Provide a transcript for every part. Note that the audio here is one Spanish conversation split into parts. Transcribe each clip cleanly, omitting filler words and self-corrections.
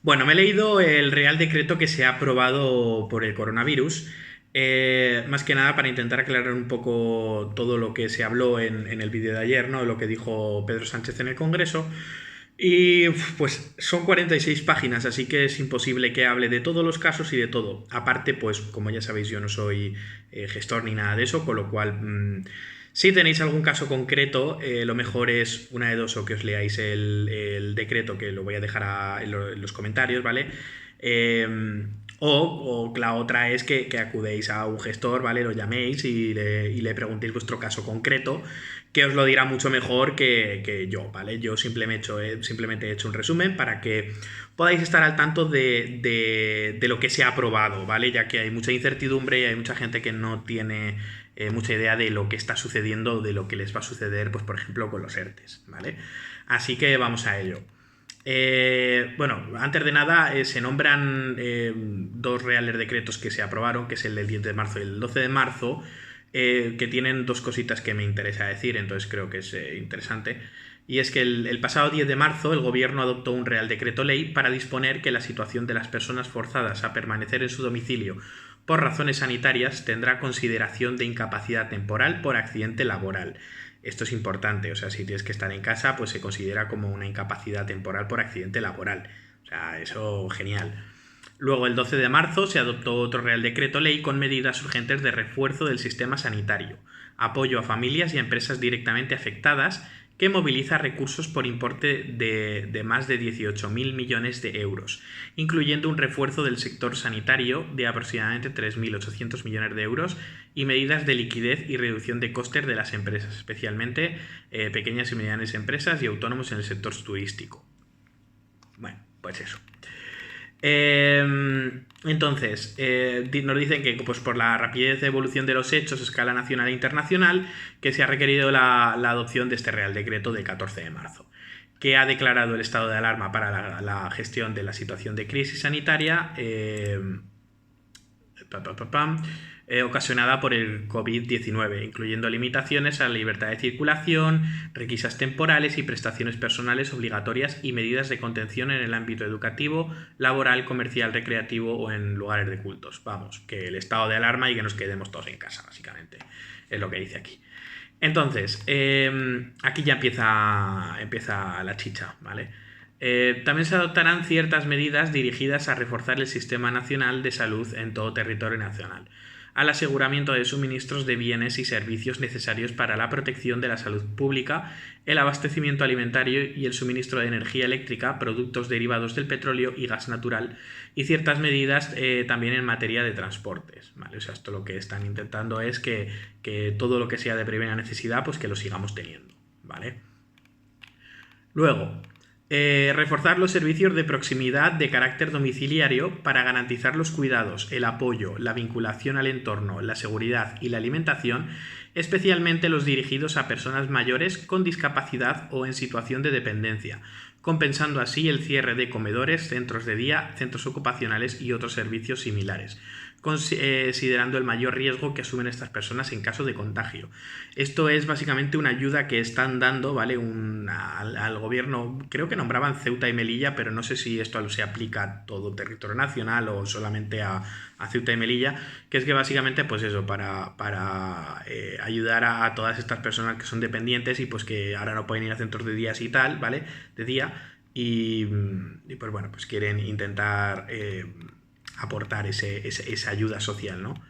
Bueno, me he leído el Real Decreto que se ha aprobado por el coronavirus, más que nada para intentar aclarar un poco todo lo que se habló en el vídeo de ayer, ¿no? Lo que dijo Pedro Sánchez en el Congreso. Y pues son 46 páginas, así que es imposible que hable de todos los casos y de todo. Aparte, pues como ya sabéis, yo no soy gestor ni nada de eso, con lo cual, si tenéis algún caso concreto, lo mejor es una de dos, o que os leáis el decreto, que lo voy a dejar en los comentarios, ¿vale? Eh, o la otra es que acudéis a un gestor, ¿vale? Lo llaméis y le preguntéis vuestro caso concreto, que os lo dirá mucho mejor que yo, ¿vale? Yo simplemente he hecho un resumen para que podáis estar al tanto de lo que se ha aprobado, ¿vale? Ya que hay mucha incertidumbre y hay mucha gente que no tiene mucha idea de lo que está sucediendo o de lo que les va a suceder, pues por ejemplo con los ERTES, ¿vale? Así que vamos a ello. Bueno, antes de nada, se nombran dos reales decretos que se aprobaron, que es el del 10 de marzo y el 12 de marzo, que tienen dos cositas que me interesa decir, entonces creo que es interesante. Y es que el pasado 10 de marzo el gobierno adoptó un real decreto ley para disponer que la situación de las personas forzadas a permanecer en su domicilio por razones sanitarias tendrá consideración de incapacidad temporal por accidente laboral. Esto es importante, o sea, si tienes que estar en casa, pues se considera como una incapacidad temporal por accidente laboral. O sea, eso genial. Luego, el 12 de marzo, se adoptó otro Real Decreto Ley con medidas urgentes de refuerzo del sistema sanitario, apoyo a familias y a empresas directamente afectadas, que moviliza recursos por importe de más de 18.000 millones de euros, incluyendo un refuerzo del sector sanitario de aproximadamente 3.800 millones de euros y medidas de liquidez y reducción de costes de las empresas, especialmente pequeñas y medianas empresas y autónomos en el sector turístico. Bueno, pues eso. Entonces, nos dicen que pues, por la rapidez de evolución de los hechos a escala nacional e internacional, que se ha requerido la adopción de este Real Decreto del 14 de marzo, que ha declarado el estado de alarma para la gestión de la situación de crisis sanitaria ocasionada por el COVID-19, incluyendo limitaciones a la libertad de circulación, requisas temporales y prestaciones personales obligatorias y medidas de contención en el ámbito educativo, laboral, comercial, recreativo o en lugares de cultos. Vamos, que el estado de alarma y que nos quedemos todos en casa, básicamente, es lo que dice aquí. Entonces, aquí ya empieza la chicha, ¿vale? También se adoptarán ciertas medidas dirigidas a reforzar el sistema nacional de salud en todo territorio nacional, al aseguramiento de suministros de bienes y servicios necesarios para la protección de la salud pública, el abastecimiento alimentario y el suministro de energía eléctrica, productos derivados del petróleo y gas natural, y ciertas medidas también en materia de transportes, ¿vale? O sea, esto lo que están intentando es que todo lo que sea de primera necesidad, pues que lo sigamos teniendo, ¿vale? Luego, reforzar los servicios de proximidad de carácter domiciliario para garantizar los cuidados, el apoyo, la vinculación al entorno, la seguridad y la alimentación, especialmente los dirigidos a personas mayores con discapacidad o en situación de dependencia, compensando así el cierre de comedores, centros de día, centros ocupacionales y otros servicios similares, considerando el mayor riesgo que asumen estas personas en caso de contagio. Esto es básicamente una ayuda que están dando, ¿vale? Al gobierno, creo que nombraban Ceuta y Melilla, pero no sé si esto se aplica a todo territorio nacional o solamente a Ceuta y Melilla, que es que básicamente, pues eso, para ayudar a todas estas personas que son dependientes y pues que ahora no pueden ir a centros de días y tal, ¿vale? De día, y pues bueno, pues quieren intentar aportar esa ayuda social, ¿no?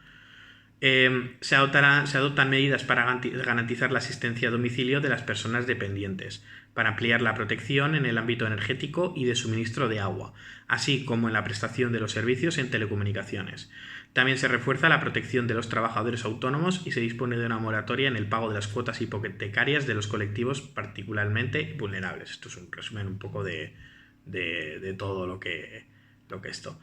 Se adoptan medidas para garantizar la asistencia a domicilio de las personas dependientes, para ampliar la protección en el ámbito energético y de suministro de agua, así como en la prestación de los servicios en telecomunicaciones. También se refuerza la protección de los trabajadores autónomos y se dispone de una moratoria en el pago de las cuotas hipotecarias de los colectivos particularmente vulnerables. Esto es un resumen un poco de todo lo que esto.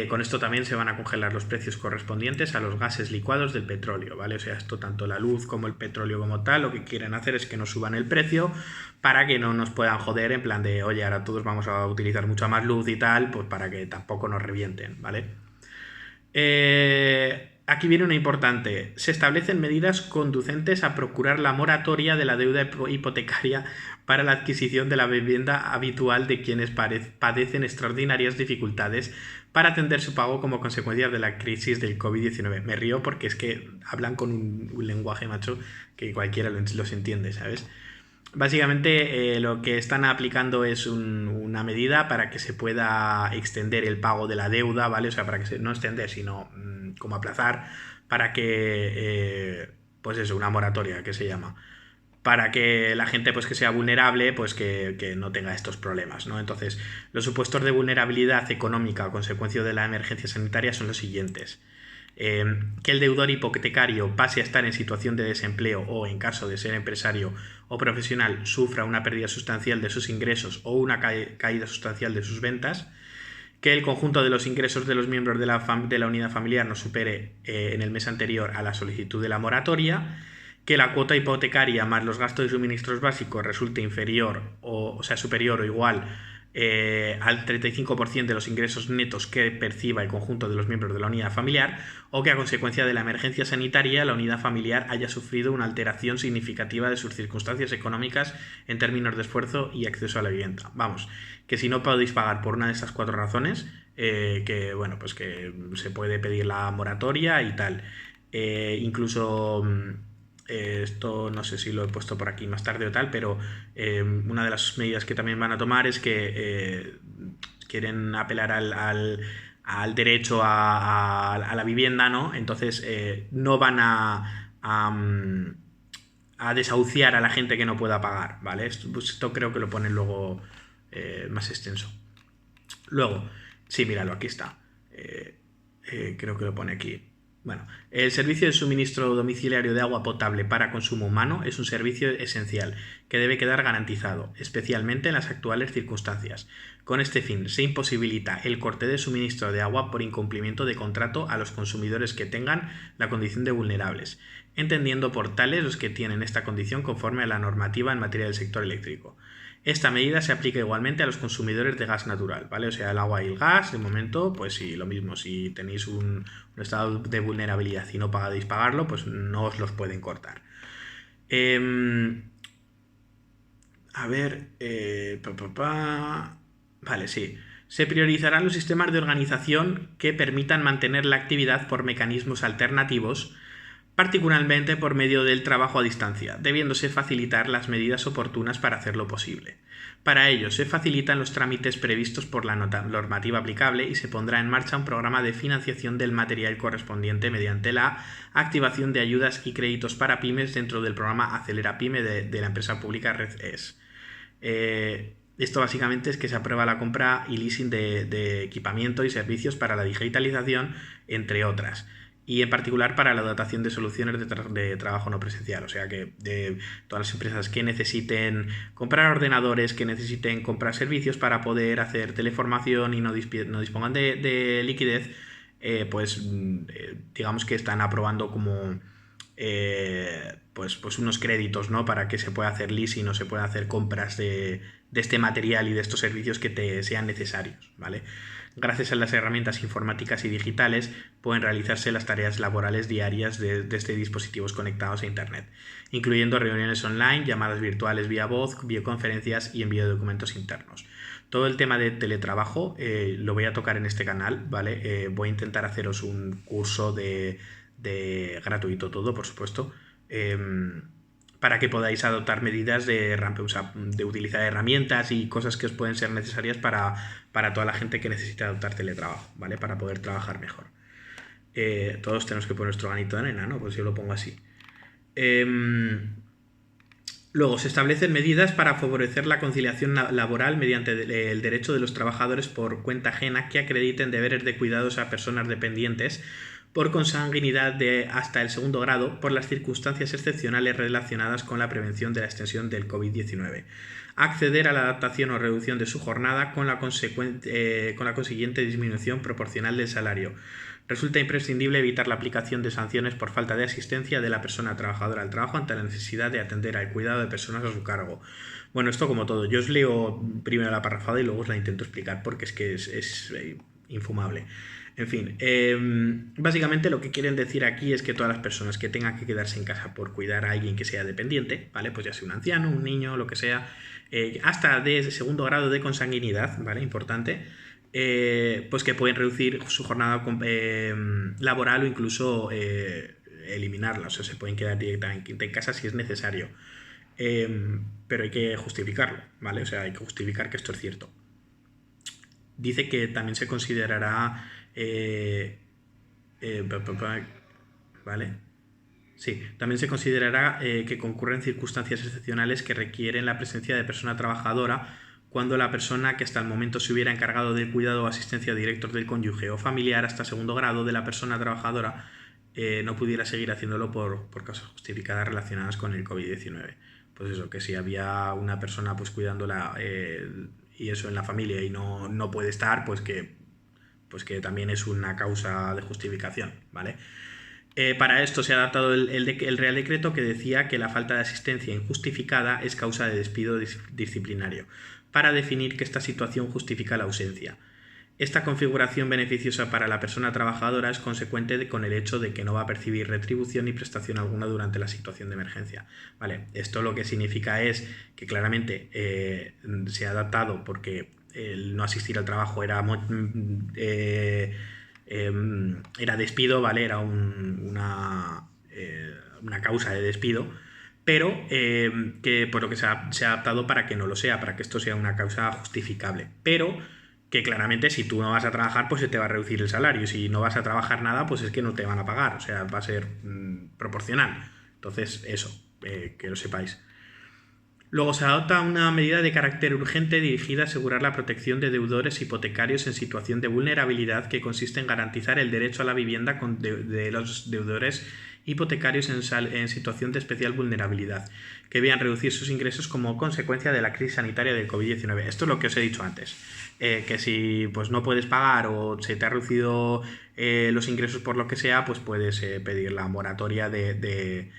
Con esto también se van a congelar los precios correspondientes a los gases licuados del petróleo, ¿vale? O sea, esto tanto la luz como el petróleo como tal, lo que quieren hacer es que nos suban el precio para que no nos puedan joder en plan de, oye, ahora todos vamos a utilizar mucha más luz y tal, pues para que tampoco nos revienten, ¿vale? Aquí viene una importante. Se establecen medidas conducentes a procurar la moratoria de la deuda hipotecaria para la adquisición de la vivienda habitual de quienes padecen extraordinarias dificultades para atender su pago como consecuencia de la crisis del COVID-19. Me río porque es que hablan con un lenguaje, macho, que cualquiera los entiende, ¿sabes? Básicamente lo que están aplicando es una medida para que se pueda extender el pago de la deuda, ¿vale? O sea, para que no extender, sino como aplazar, para que, pues eso, una moratoria que se llama, para que la gente pues que sea vulnerable pues que no tenga estos problemas, ¿no? Entonces, los supuestos de vulnerabilidad económica a consecuencia de la emergencia sanitaria son los siguientes. Que el deudor hipotecario pase a estar en situación de desempleo o, en caso de ser empresario o profesional, sufra una pérdida sustancial de sus ingresos o una caída sustancial de sus ventas, que el conjunto de los ingresos de los miembros de la unidad familiar no supere en el mes anterior a la solicitud de la moratoria, que la cuota hipotecaria más los gastos de suministros básicos resulte inferior o sea superior o igual al 35% de los ingresos netos que perciba el conjunto de los miembros de la unidad familiar, o que a consecuencia de la emergencia sanitaria la unidad familiar haya sufrido una alteración significativa de sus circunstancias económicas en términos de esfuerzo y acceso a la vivienda. Vamos, que si no podéis pagar por una de estas 4 razones, que bueno, pues que se puede pedir la moratoria y tal. Incluso esto no sé si lo he puesto por aquí más tarde o tal, pero una de las medidas que también van a tomar es que quieren apelar al derecho a la vivienda, ¿no? Entonces no van a desahuciar a la gente que no pueda pagar, ¿vale? Esto creo que lo ponen luego más extenso. Luego, sí, míralo, aquí está. Creo que lo pone aquí. Bueno, el servicio de suministro domiciliario de agua potable para consumo humano es un servicio esencial que debe quedar garantizado, especialmente en las actuales circunstancias. Con este fin, se imposibilita el corte de suministro de agua por incumplimiento de contrato a los consumidores que tengan la condición de vulnerables, entendiendo por tales los que tienen esta condición conforme a la normativa en materia del sector eléctrico. Esta medida se aplica igualmente a los consumidores de gas natural, ¿vale? O sea, el agua y el gas, de momento, pues sí, lo mismo. Si tenéis un estado de vulnerabilidad y no podéis pagarlo, pues no os los pueden cortar. A ver... Vale, sí. Se priorizarán los sistemas de organización que permitan mantener la actividad por mecanismos alternativos, particularmente por medio del trabajo a distancia, debiéndose facilitar las medidas oportunas para hacerlo posible. Para ello, se facilitan los trámites previstos por la normativa aplicable y se pondrá en marcha un programa de financiación del material correspondiente mediante la activación de ayudas y créditos para pymes dentro del programa Acelera Pyme de la empresa pública Red-ES. Esto básicamente es que se aprueba la compra y leasing de equipamiento y servicios para la digitalización, entre otras, y en particular para la dotación de soluciones de trabajo no presencial. O sea que todas las empresas que necesiten comprar ordenadores, que necesiten comprar servicios para poder hacer teleformación y no dispongan de liquidez, pues digamos que están aprobando como pues unos créditos, ¿no? Para que se pueda hacer leasing o se pueda hacer compras de este material y de estos servicios que te sean necesarios, ¿vale? Gracias a las herramientas informáticas y digitales pueden realizarse las tareas laborales diarias desde dispositivos conectados a Internet, incluyendo reuniones online, llamadas virtuales vía voz, videoconferencias y envío de documentos internos. Todo el tema de teletrabajo lo voy a tocar en este canal, ¿vale? Voy a intentar haceros un curso de gratuito todo, por supuesto, para que podáis adoptar medidas de utilizar herramientas y cosas que os pueden ser necesarias para toda la gente que necesite adoptar teletrabajo, ¿vale? Para poder trabajar mejor. Todos tenemos que poner nuestro granito de arena, ¿no? Pues yo lo pongo así. Luego, se establecen medidas para favorecer la conciliación laboral mediante el derecho de los trabajadores por cuenta ajena que acrediten deberes de cuidados a personas dependientes por consanguinidad de hasta el 2º grado por las circunstancias excepcionales relacionadas con la prevención de la extensión del COVID-19. Acceder a la adaptación o reducción de su jornada con la consiguiente disminución proporcional del salario. Resulta imprescindible evitar la aplicación de sanciones por falta de asistencia de la persona trabajadora al trabajo ante la necesidad de atender al cuidado de personas a su cargo. Bueno, esto como todo. Yo os leo primero la parrafada y luego os la intento explicar porque es que es infumable. En fin, básicamente lo que quieren decir aquí es que todas las personas que tengan que quedarse en casa por cuidar a alguien que sea dependiente, ¿vale? Pues ya sea un anciano, un niño, lo que sea, hasta de segundo grado de consanguinidad, ¿vale? Importante, pues que pueden reducir su jornada laboral o incluso eliminarla, o sea, se pueden quedar directamente en casa si es necesario. Pero hay que justificarlo, ¿vale? O sea, hay que justificar que esto es cierto. Dice que también se considerará ¿vale? Sí, también se considerará que concurren circunstancias excepcionales que requieren la presencia de persona trabajadora cuando la persona que hasta el momento se hubiera encargado del cuidado o asistencia directos del cónyuge o familiar hasta segundo grado de la persona trabajadora no pudiera seguir haciéndolo por causas justificadas relacionadas con el COVID-19. Pues eso, que si había una persona pues cuidándola y eso en la familia y no puede estar, pues que también es una causa de justificación, ¿vale? Para esto se ha adaptado el Real Decreto que decía que la falta de asistencia injustificada es causa de despido disciplinario, para definir que esta situación justifica la ausencia. Esta configuración beneficiosa para la persona trabajadora es consecuente con el hecho de que no va a percibir retribución ni prestación alguna durante la situación de emergencia. Vale, esto lo que significa es que claramente se ha adaptado porque el no asistir al trabajo era despido, ¿vale? Era una causa de despido, pero que por lo que se ha adaptado para que no lo sea, para que esto sea una causa justificable. Pero que claramente si tú no vas a trabajar, pues se te va a reducir el salario. Y si no vas a trabajar nada, pues es que no te van a pagar. O sea, va a ser proporcional. Entonces, eso, que lo sepáis. Luego se adopta una medida de carácter urgente dirigida a asegurar la protección de deudores hipotecarios en situación de vulnerabilidad que consiste en garantizar el derecho a la vivienda de los deudores hipotecarios en situación de especial vulnerabilidad, que vean reducir sus ingresos como consecuencia de la crisis sanitaria del COVID-19. Esto es lo que os he dicho antes, que si pues no puedes pagar o se te ha reducido los ingresos por lo que sea, pues puedes pedir la moratoria de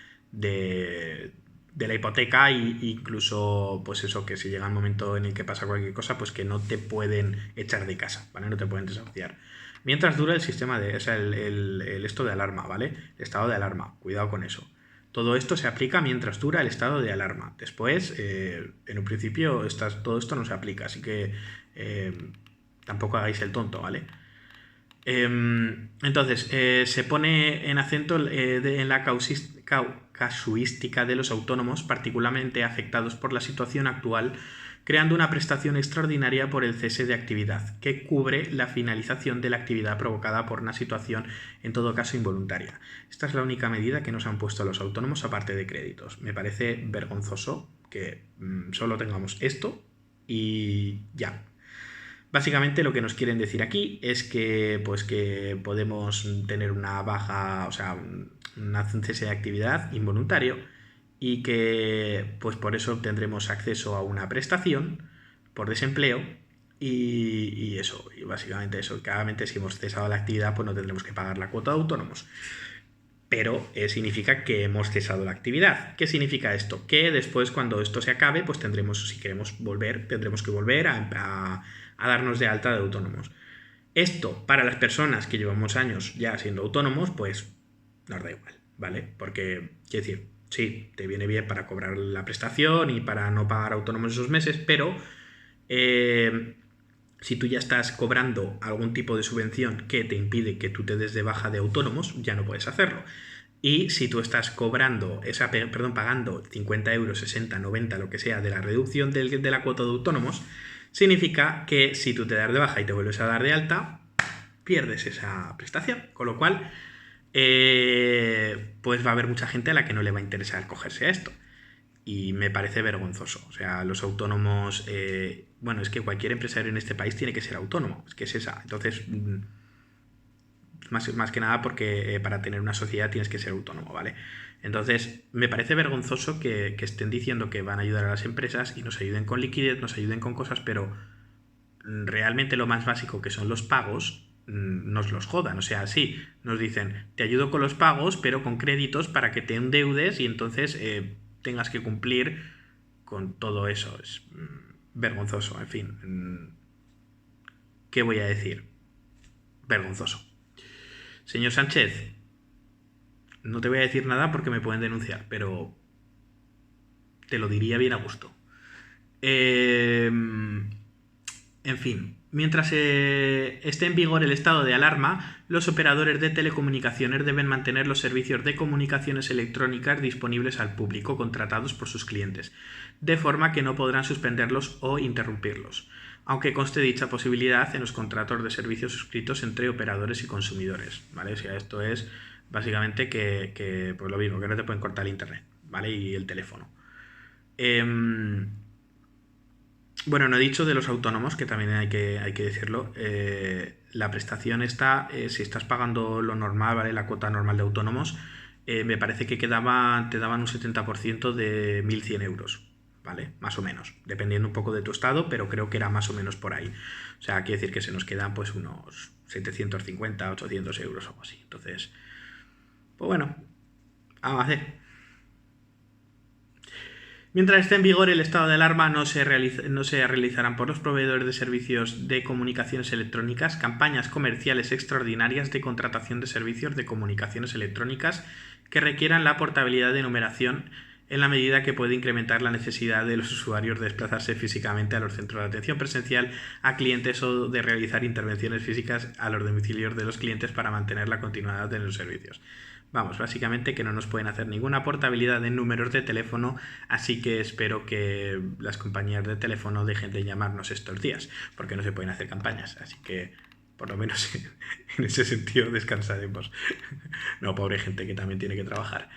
la hipoteca e incluso pues eso, que si llega el momento en el que pasa cualquier cosa, pues que no te pueden echar de casa, ¿vale? No te pueden desahuciar. Mientras dura el sistema el esto de alarma, ¿vale? El estado de alarma, cuidado con eso. Todo esto se aplica mientras dura el estado de alarma. Después, en un principio, todo esto no se aplica, así que tampoco hagáis el tonto, ¿vale? Entonces, se pone en acento en la casuística de los autónomos particularmente afectados por la situación actual, creando una prestación extraordinaria por el cese de actividad, que cubre la finalización de la actividad provocada por una situación, en todo caso, involuntaria. Esta es la única medida que nos han puesto los autónomos aparte de créditos. Me parece vergonzoso que solo tengamos esto y ya. Básicamente lo que nos quieren decir aquí es que, pues, que podemos tener una baja, o sea, un cese de actividad involuntario y que pues por eso tendremos acceso a una prestación por desempleo y eso, y básicamente eso. Claramente si hemos cesado la actividad pues no tendremos que pagar la cuota de autónomos. Pero significa que hemos cesado la actividad. ¿Qué significa esto? Que después cuando esto se acabe pues tendremos, si queremos volver, tendremos que volver a darnos de alta de autónomos. Esto, para las personas que llevamos años ya siendo autónomos, pues nos da igual, ¿vale? Porque, quiero decir, sí, te viene bien para cobrar la prestación y para no pagar autónomos esos meses, pero si tú ya estás cobrando algún tipo de subvención que te impide que tú te des de baja de autónomos, ya no puedes hacerlo. Y si tú estás pagando 50 euros, 60, 90, lo que sea, de la reducción de la cuota de autónomos, significa que si tú te das de baja y te vuelves a dar de alta, pierdes esa prestación. Con lo cual, pues va a haber mucha gente a la que no le va a interesar acogerse a esto. Y me parece vergonzoso. O sea, los autónomos... bueno, es que cualquier empresario en este país tiene que ser autónomo. Es que es esa. Entonces... Más que nada porque para tener una sociedad tienes que ser autónomo, ¿vale? Entonces, me parece vergonzoso que estén diciendo que van a ayudar a las empresas y nos ayuden con liquidez, nos ayuden con cosas, pero realmente lo más básico que son los pagos, nos los jodan. O sea, sí, nos dicen, te ayudo con los pagos, pero con créditos para que te endeudes y entonces tengas que cumplir con todo eso. Es vergonzoso, en fin. ¿Qué voy a decir? vergonzoso. Señor Sánchez, no te voy a decir nada porque me pueden denunciar, pero te lo diría bien a gusto. En fin, mientras esté en vigor el estado de alarma, los operadores de telecomunicaciones deben mantener los servicios de comunicaciones electrónicas disponibles al público contratados por sus clientes, de forma que no podrán suspenderlos o interrumpirlos, aunque conste dicha posibilidad en los contratos de servicios suscritos entre operadores y consumidores, ¿vale? O sea, esto es básicamente que pues lo mismo, que no te pueden cortar el internet, ¿vale? Y el teléfono. Bueno, no he dicho de los autónomos, que también hay que decirlo. La prestación está, si estás pagando lo normal, ¿vale? La cuota normal de autónomos, me parece que te daban un 70% de 1.100 euros, ¿vale? Más o menos, dependiendo un poco de tu estado, pero creo que era más o menos por ahí. O sea, quiere decir que se nos quedan pues unos 750, 800 euros o algo así. Entonces, pues bueno, a hacer. Mientras esté en vigor el estado de alarma, no se realizarán por los proveedores de servicios de comunicaciones electrónicas campañas comerciales extraordinarias de contratación de servicios de comunicaciones electrónicas que requieran la portabilidad de numeración en la medida que puede incrementar la necesidad de los usuarios de desplazarse físicamente a los centros de atención presencial a clientes o de realizar intervenciones físicas a los domicilios de los clientes para mantener la continuidad de los servicios. Vamos, básicamente que no nos pueden hacer ninguna portabilidad de números de teléfono, así que espero que las compañías de teléfono dejen de llamarnos estos días, porque no se pueden hacer campañas, así que por lo menos en ese sentido descansaremos. No, pobre gente que también tiene que trabajar.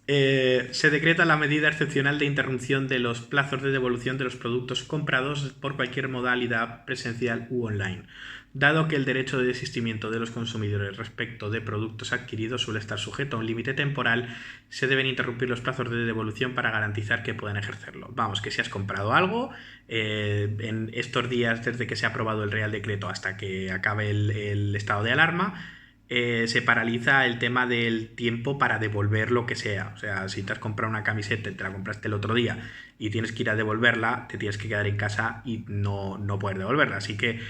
Se decreta la medida excepcional de interrupción de los plazos de devolución de los productos comprados por cualquier modalidad presencial u online, dado que el derecho de desistimiento de los consumidores respecto de productos adquiridos suele estar sujeto a un límite temporal. Se deben interrumpir los plazos de devolución para garantizar que puedan ejercerlo. Vamos, que si has comprado algo, en estos días desde que se ha aprobado el Real Decreto hasta que acabe el estado de alarma, se paraliza el tema del tiempo para devolver lo que sea. O sea, si te has comprado una camiseta y te la compraste el otro día y tienes que ir a devolverla, te tienes que quedar en casa y no poder devolverla. Así que,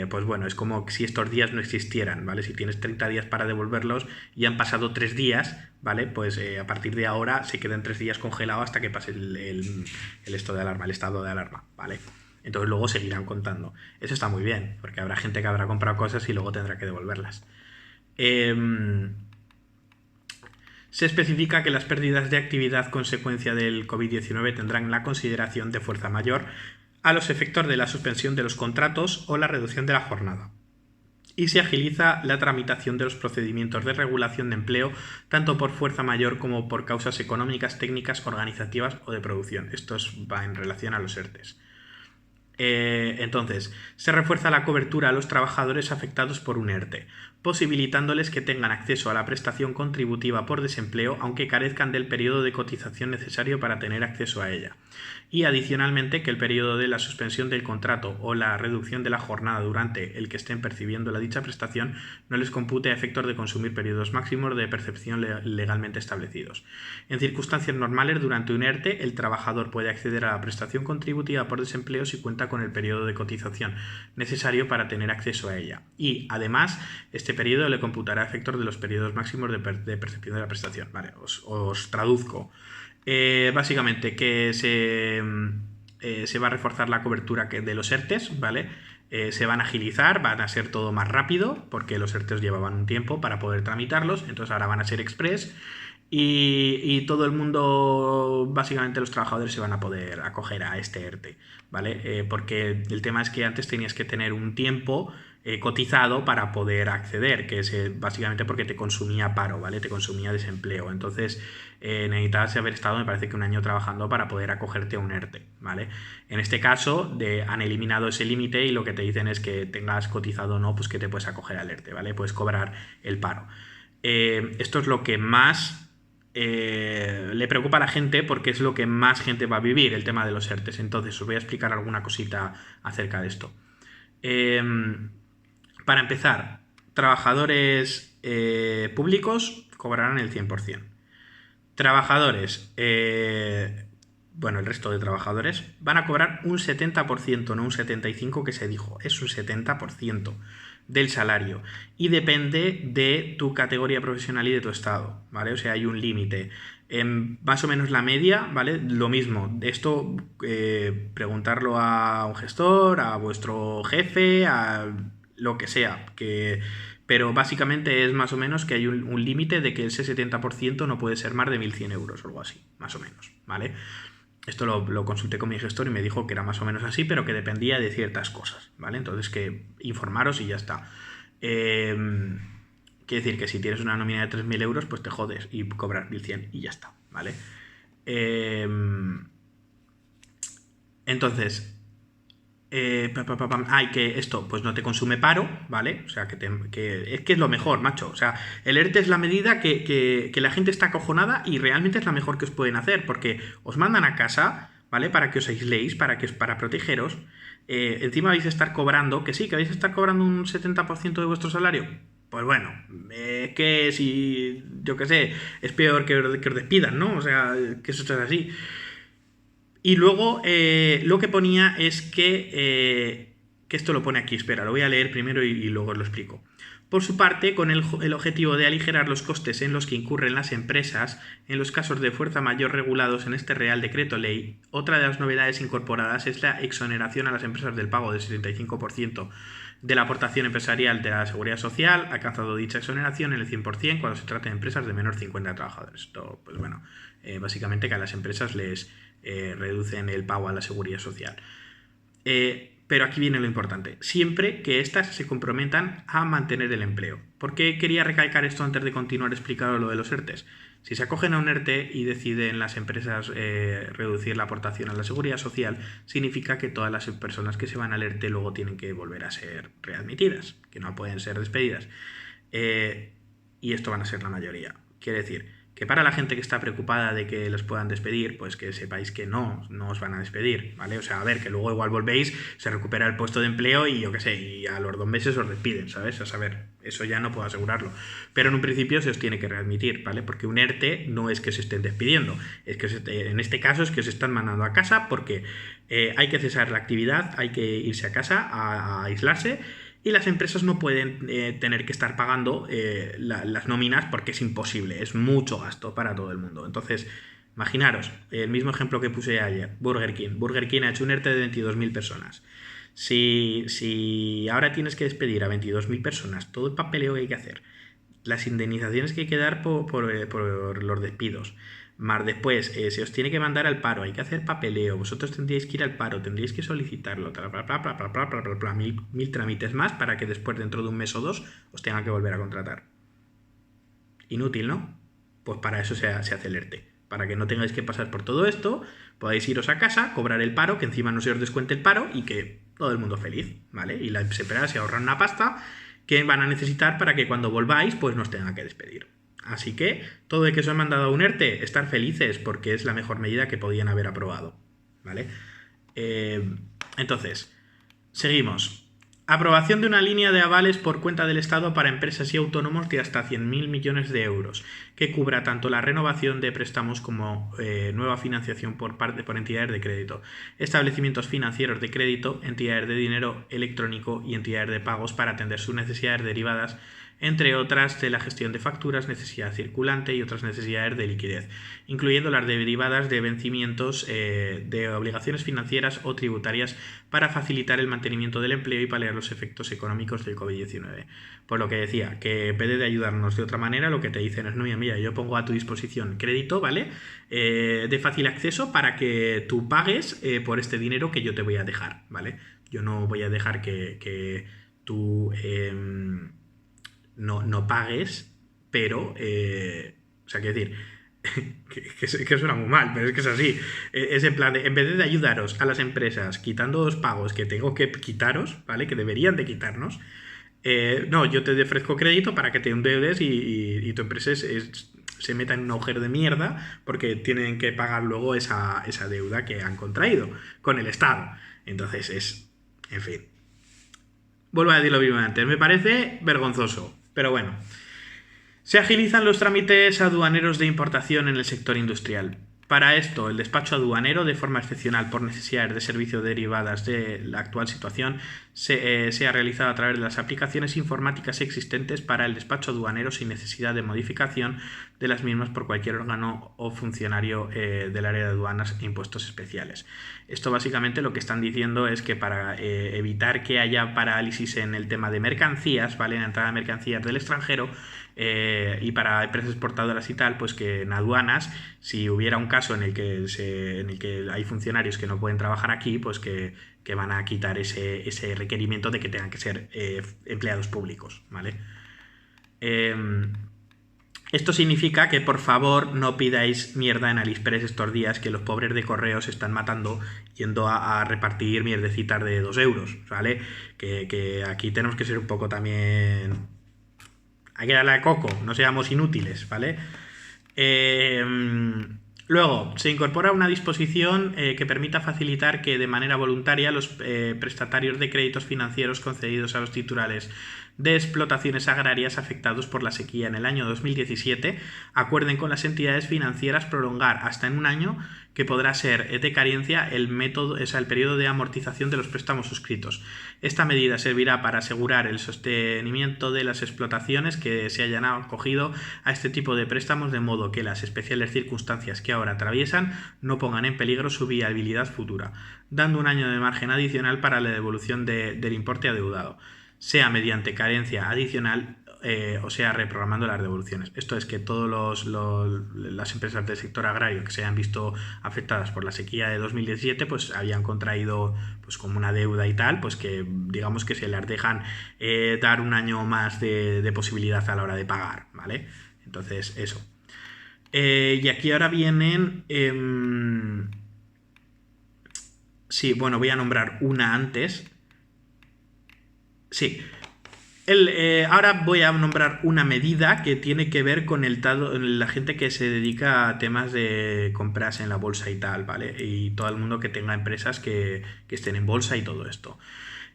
pues bueno, es como si estos días no existieran, ¿vale? Si tienes 30 días para devolverlos y han pasado 3 días, ¿vale? Pues a partir de ahora se quedan 3 días congelado hasta que pase el estado de alarma, ¿vale? Entonces luego seguirán contando. Eso está muy bien, porque habrá gente que habrá comprado cosas y luego tendrá que devolverlas. Se especifica que las pérdidas de actividad consecuencia del COVID-19 tendrán la consideración de fuerza mayor a los efectos de la suspensión de los contratos o la reducción de la jornada. Y se agiliza la tramitación de los procedimientos de regulación de empleo, tanto por fuerza mayor como por causas económicas, técnicas, organizativas o de producción. Esto va en relación a los ERTEs. Entonces, se refuerza la cobertura a los trabajadores afectados por un ERTE, posibilitándoles que tengan acceso a la prestación contributiva por desempleo aunque carezcan del periodo de cotización necesario para tener acceso a ella. Y adicionalmente que el periodo de la suspensión del contrato o la reducción de la jornada durante el que estén percibiendo la dicha prestación no les compute a efectos de consumir periodos máximos de percepción legalmente establecidos. En circunstancias normales, durante un ERTE, el trabajador puede acceder a la prestación contributiva por desempleo si cuenta con el periodo de cotización necesario para tener acceso a ella. Y, además, este periodo le computará a efectos de los periodos máximos de percepción de la prestación. Vale, os traduzco. Básicamente que se va a reforzar la cobertura de los ERTEs, ¿vale? Se van a agilizar, van a ser todo más rápido, porque los ERTEs llevaban un tiempo para poder tramitarlos, entonces ahora van a ser express. Y todo el mundo, básicamente los trabajadores se van a poder acoger a este ERTE, ¿vale? Porque el tema es que antes tenías que tener un tiempo cotizado para poder acceder, que es básicamente porque te consumía paro, ¿vale? Te consumía desempleo. Entonces necesitabas haber estado, me parece que un año trabajando para poder acogerte a un ERTE, ¿vale? En este caso han eliminado ese límite y lo que te dicen es que tengas cotizado o no, pues que te puedes acoger al ERTE, ¿vale? Puedes cobrar el paro. Esto es lo que más le preocupa a la gente porque es lo que más gente va a vivir, el tema de los ERTEs. Entonces os voy a explicar alguna cosita acerca de esto. Para empezar, trabajadores públicos cobrarán el 100%. Trabajadores, bueno, el resto de trabajadores van a cobrar un 70%, no un 75% que se dijo, es un 70%. del salario y depende de tu categoría profesional y de tu estado, ¿vale? O sea, hay un límite. Más o menos la media, ¿vale? Lo mismo. Esto, preguntarlo a un gestor, a vuestro jefe, a lo que sea. Pero básicamente es más o menos que hay un límite de que ese 70% no puede ser más de 1.100 euros o algo así, más o menos, ¿vale? Esto lo consulté con mi gestor y me dijo que era más o menos así, pero que dependía de ciertas cosas, ¿vale? Entonces que informaros y ya está. Quiere decir que si tienes una nómina de 3.000 euros, pues te jodes y cobras 1.100 y ya está, ¿vale? Entonces, y que esto pues no te consume paro, ¿vale? O sea, que es lo mejor, macho. O sea, el ERTE es la medida que la gente está acojonada y realmente es la mejor que os pueden hacer, porque os mandan a casa, ¿vale? Para que os aisléis, para protegeros. Encima vais a estar cobrando, que sí, que vais a estar cobrando un 70% de vuestro salario. Pues bueno, que si, yo qué sé, es peor que os despidan, ¿no? O sea, que eso es así. Y luego lo que ponía es que esto lo pone aquí, espera, lo voy a leer primero y luego os lo explico. Por su parte, con el objetivo de aligerar los costes en los que incurren las empresas en los casos de fuerza mayor regulados en este Real Decreto Ley, otra de las novedades incorporadas es la exoneración a las empresas del pago del 75% de la aportación empresarial de la Seguridad Social, alcanzado dicha exoneración en el 100% cuando se trata de empresas de menos de 50 trabajadores. Esto, pues bueno, básicamente que a las empresas les reducen el pago a la Seguridad Social. Pero aquí viene lo importante. Siempre que éstas se comprometan a mantener el empleo. ¿Por qué quería recalcar esto antes de continuar explicando lo de los ERTEs? Si se acogen a un ERTE y deciden las empresas reducir la aportación a la Seguridad Social, significa que todas las personas que se van al ERTE luego tienen que volver a ser readmitidas, que no pueden ser despedidas. Y esto van a ser la mayoría. Quiere decir que para la gente que está preocupada de que los puedan despedir, pues que sepáis que no os van a despedir, ¿vale? O sea, a ver, que luego igual volvéis, se recupera el puesto de empleo y yo qué sé, y a los 2 meses os despiden, ¿sabes? A saber, eso ya no puedo asegurarlo. Pero en un principio se os tiene que readmitir, ¿vale? Porque un ERTE no es que se estén despidiendo, es que en este caso es que os están mandando a casa porque hay que cesar la actividad, hay que irse a casa a aislarse. Y las empresas no pueden tener que estar pagando las nóminas porque es imposible, es mucho gasto para todo el mundo. Entonces, imaginaros, el mismo ejemplo que puse ayer, Burger King. Burger King ha hecho un ERTE de 22.000 personas. Si ahora tienes que despedir a 22.000 personas, todo el papeleo que hay que hacer, las indemnizaciones que hay que dar por los despidos, más después se os tiene que mandar al paro, hay que hacer papeleo, vosotros tendríais que ir al paro, tendríais que solicitarlo, mil trámites más para que después dentro de un mes o dos os tengan que volver a contratar. Inútil, ¿no? Pues para eso se hace el ERTE, para que no tengáis que pasar por todo esto, podáis iros a casa, cobrar el paro, que encima no se os descuente el paro y que todo el mundo feliz, ¿vale? Y la empresa se ahorra una pasta que van a necesitar para que cuando volváis pues no os tengan que despedir. Así que todo el que os ha mandado a un ERTE, estar felices porque es la mejor medida que podían haber aprobado, ¿vale? Entonces, seguimos. Aprobación de una línea de avales por cuenta del Estado para empresas y autónomos de hasta 100.000 millones de euros, que cubra tanto la renovación de préstamos como nueva financiación por entidades de crédito, establecimientos financieros de crédito, entidades de dinero electrónico y entidades de pagos para atender sus necesidades derivadas, entre otras de la gestión de facturas, necesidad circulante y otras necesidades de liquidez, incluyendo las derivadas de vencimientos de obligaciones financieras o tributarias para facilitar el mantenimiento del empleo y paliar los efectos económicos del COVID-19. Por lo que decía, que en vez de ayudarnos de otra manera, lo que te dicen es, no, mira, yo pongo a tu disposición crédito, ¿vale? De fácil acceso para que tú pagues por este dinero que yo te voy a dejar, ¿vale? Yo no voy a dejar que tú no pagues, pero, o sea, quiero decir, que suena muy mal, pero es que es así. Es en plan, en vez de ayudaros a las empresas quitando los pagos que tengo que quitaros, ¿vale? Que deberían de quitarnos, no, yo te ofrezco crédito para que te endeudes y tu empresa se meta en un agujero de mierda porque tienen que pagar luego esa deuda que han contraído con el Estado. Entonces en fin. Vuelvo a decir lo mismo antes, me parece vergonzoso, pero bueno. Se agilizan los trámites aduaneros de importación en el sector industrial. Para esto, el despacho aduanero, de forma excepcional por necesidades de servicio derivadas de la actual situación, se ha realizado a través de las aplicaciones informáticas existentes para el despacho aduanero sin necesidad de modificación de las mismas por cualquier órgano o funcionario del área de aduanas e impuestos especiales. Esto básicamente lo que están diciendo es que para evitar que haya parálisis en el tema de mercancías, ¿vale? En la entrada de mercancías del extranjero, y para empresas exportadoras y tal, pues que en aduanas, si hubiera un caso en el que hay funcionarios que no pueden trabajar aquí, pues que van a quitar ese requerimiento de que tengan que ser empleados públicos, ¿vale? Esto significa que por favor no pidáis mierda en AliExpress estos días, que los pobres de correos se están matando yendo a repartir mierdecitas de 2 euros, ¿vale? Que aquí tenemos que ser un poco también... Hay que darle a coco, no seamos inútiles, ¿vale? Luego, se incorpora una disposición que permita facilitar que de manera voluntaria los prestatarios de créditos financieros concedidos a los titulares de explotaciones agrarias afectados por la sequía en el año 2017 acuerden con las entidades financieras prolongar hasta en un año, que podrá ser de carencia, el periodo de amortización de los préstamos suscritos. Esta medida servirá para asegurar el sostenimiento de las explotaciones que se hayan acogido a este tipo de préstamos, de modo que las especiales circunstancias que ahora atraviesan no pongan en peligro su viabilidad futura, dando un año de margen adicional para la devolución del importe adeudado, sea mediante carencia adicional o sea reprogramando las devoluciones. Esto es que todas las empresas del sector agrario que se hayan visto afectadas por la sequía de 2017 pues habían contraído pues como una deuda y tal, pues que digamos que se les dejan dar un año más de posibilidad a la hora de pagar, ¿vale? Entonces eso. Y aquí ahora vienen... sí, bueno, voy a nombrar una antes. Sí. Ahora voy a nombrar una medida que tiene que ver con la gente que se dedica a temas de compras en la bolsa y tal, ¿vale? Y todo el mundo que tenga empresas que estén en bolsa y todo esto.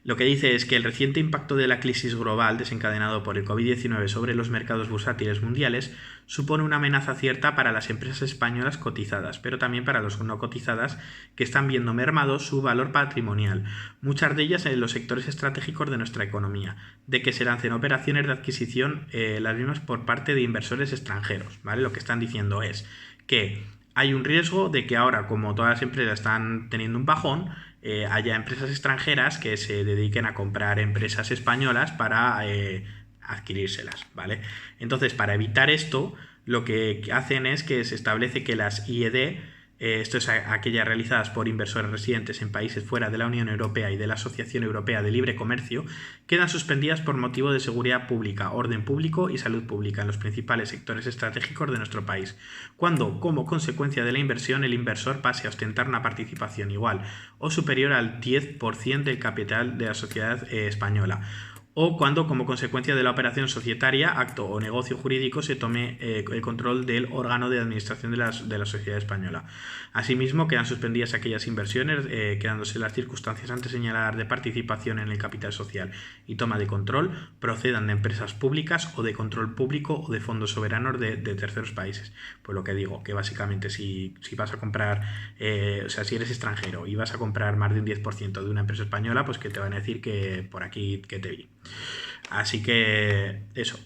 Lo que dice es que el reciente impacto de la crisis global desencadenado por el COVID-19 sobre los mercados bursátiles mundiales supone una amenaza cierta para las empresas españolas cotizadas, pero también para los no cotizadas, que están viendo mermado su valor patrimonial, muchas de ellas en los sectores estratégicos de nuestra economía, de que se lancen operaciones de adquisición las mismas por parte de inversores extranjeros, ¿vale? Lo que están diciendo es que hay un riesgo de que ahora, como todas las empresas están teniendo un bajón, haya empresas extranjeras que se dediquen a comprar empresas españolas para adquirírselas, ¿vale? Entonces, para evitar esto, lo que hacen es que se establece que las IED, esto es aquellas realizadas por inversores residentes en países fuera de la Unión Europea y de la Asociación Europea de Libre Comercio, quedan suspendidas por motivo de seguridad pública, orden público y salud pública en los principales sectores estratégicos de nuestro país, cuando, como consecuencia de la inversión, el inversor pase a ostentar una participación igual o superior al 10% del capital de la sociedad española, o cuando, como consecuencia de la operación societaria, acto o negocio jurídico, se tome el control del órgano de administración de la sociedad española. Asimismo, quedan suspendidas aquellas inversiones, quedándose las circunstancias antes señaladas de participación en el capital social y toma de control, procedan de empresas públicas o de control público o de fondos soberanos de terceros países. Pues lo que digo, que básicamente si vas a comprar, o sea, si eres extranjero y vas a comprar más de un 10% de una empresa española, pues que te van a decir que por aquí que te vi. Así que eso.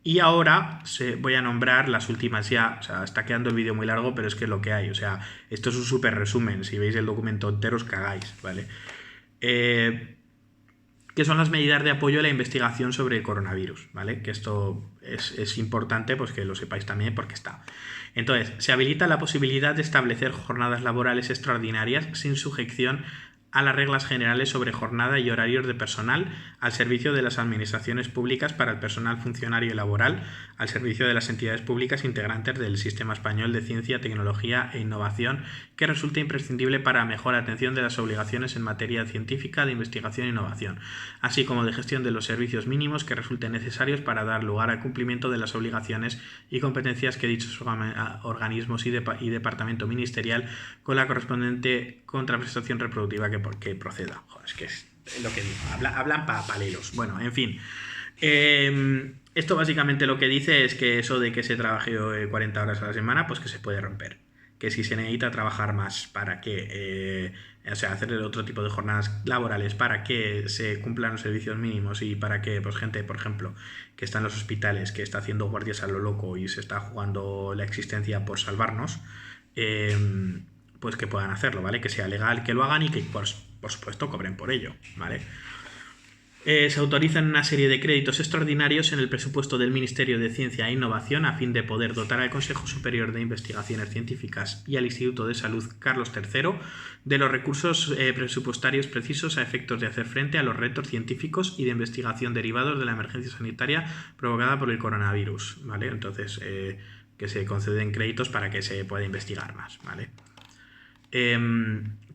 Y ahora voy a nombrar las últimas ya. O sea, está quedando el vídeo muy largo, pero es que es lo que hay. O sea, esto es un súper resumen. Si veis el documento entero os cagáis, ¿vale? Que son las medidas de apoyo a la investigación sobre el coronavirus, ¿vale? Que esto es importante, pues que lo sepáis también porque está. Entonces, se habilita la posibilidad de establecer jornadas laborales extraordinarias sin sujeción a las reglas generales sobre jornada y horarios de personal al servicio de las administraciones públicas para el personal funcionario y laboral al servicio de las entidades públicas integrantes del Sistema Español de Ciencia, Tecnología e Innovación, que resulta imprescindible para mejor atención de las obligaciones en materia científica, de investigación e innovación, así como de gestión de los servicios mínimos que resulten necesarios para dar lugar al cumplimiento de las obligaciones y competencias que dichos organismos y departamento ministerial con la correspondiente contraprestación reproductiva que proceda. Joder, es que es lo que digo, hablan paralelos. Bueno, en fin. Esto básicamente lo que dice es que eso de que se trabaje 40 horas a la semana, pues que se puede romper. Que si se necesita trabajar más para que, o sea, hacer otro tipo de jornadas laborales para que se cumplan los servicios mínimos y para que, pues gente, por ejemplo, que está en los hospitales, que está haciendo guardias a lo loco y se está jugando la existencia por salvarnos, eh, pues que puedan hacerlo, ¿vale? Que sea legal que lo hagan y que, por supuesto, cobren por ello, ¿vale? Se autorizan una serie de créditos extraordinarios en el presupuesto del Ministerio de Ciencia e Innovación a fin de poder dotar al Consejo Superior de Investigaciones Científicas y al Instituto de Salud Carlos III de los recursos presupuestarios precisos a efectos de hacer frente a los retos científicos y de investigación derivados de la emergencia sanitaria provocada por el coronavirus, ¿vale? Entonces, que se conceden créditos para que se pueda investigar más, ¿vale?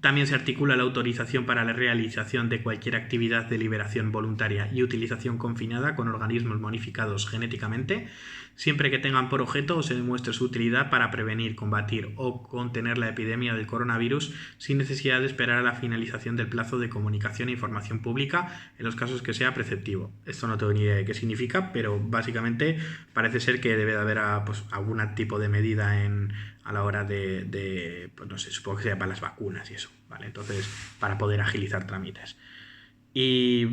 También se articula la autorización para la realización de cualquier actividad de liberación voluntaria y utilización confinada con organismos modificados genéticamente, siempre que tengan por objeto o se demuestre su utilidad para prevenir, combatir o contener la epidemia del coronavirus sin necesidad de esperar a la finalización del plazo de comunicación e información pública en los casos que sea preceptivo. Esto no tengo ni idea de qué significa, pero básicamente parece ser que debe de haber pues, algún tipo de medida a la hora de pues no sé, supongo que sea para las vacunas y eso, ¿vale? Entonces, para poder agilizar trámites. Y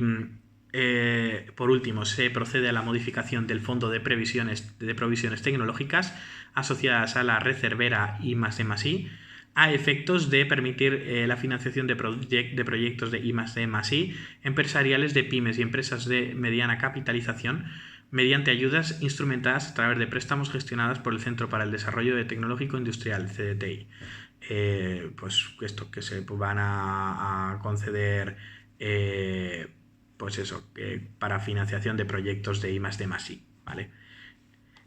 por último, se procede a la modificación del Fondo de Provisiones Tecnológicas asociadas a la Red Cervera I+D+I a efectos de permitir la financiación de proyectos de I+D+I empresariales de pymes y empresas de mediana capitalización mediante ayudas instrumentadas a través de préstamos gestionadas por el Centro para el Desarrollo Tecnológico Industrial, CDTI. Pues esto, que se van a conceder, pues eso, para financiación de proyectos de I+D+I, ¿vale?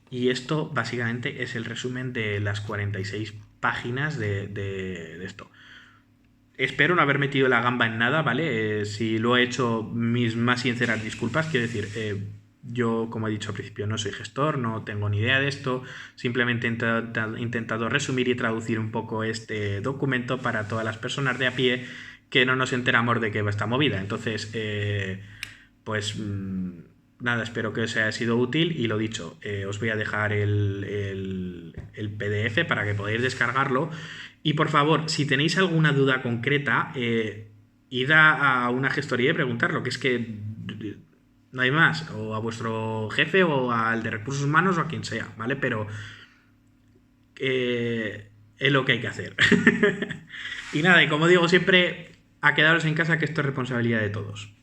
Y esto básicamente es el resumen de las 46 páginas de esto. Espero no haber metido la gamba en nada, ¿vale? Si lo he hecho, mis más sinceras disculpas. Quiero decir, yo, como he dicho al principio, no soy gestor, no tengo ni idea de esto. Simplemente he intentado resumir y traducir un poco este documento para todas las personas de a pie que no nos enteramos de que va esta movida. Entonces, pues nada, espero que os haya sido útil y lo dicho, os voy a dejar el PDF para que podáis descargarlo. Y por favor, si tenéis alguna duda concreta, id a una gestoría y preguntarlo, que es que no hay más, o a vuestro jefe o al de recursos humanos o a quien sea, ¿vale? Pero es lo que hay que hacer. Y nada, y como digo siempre, a quedaros en casa, que esto es responsabilidad de todos.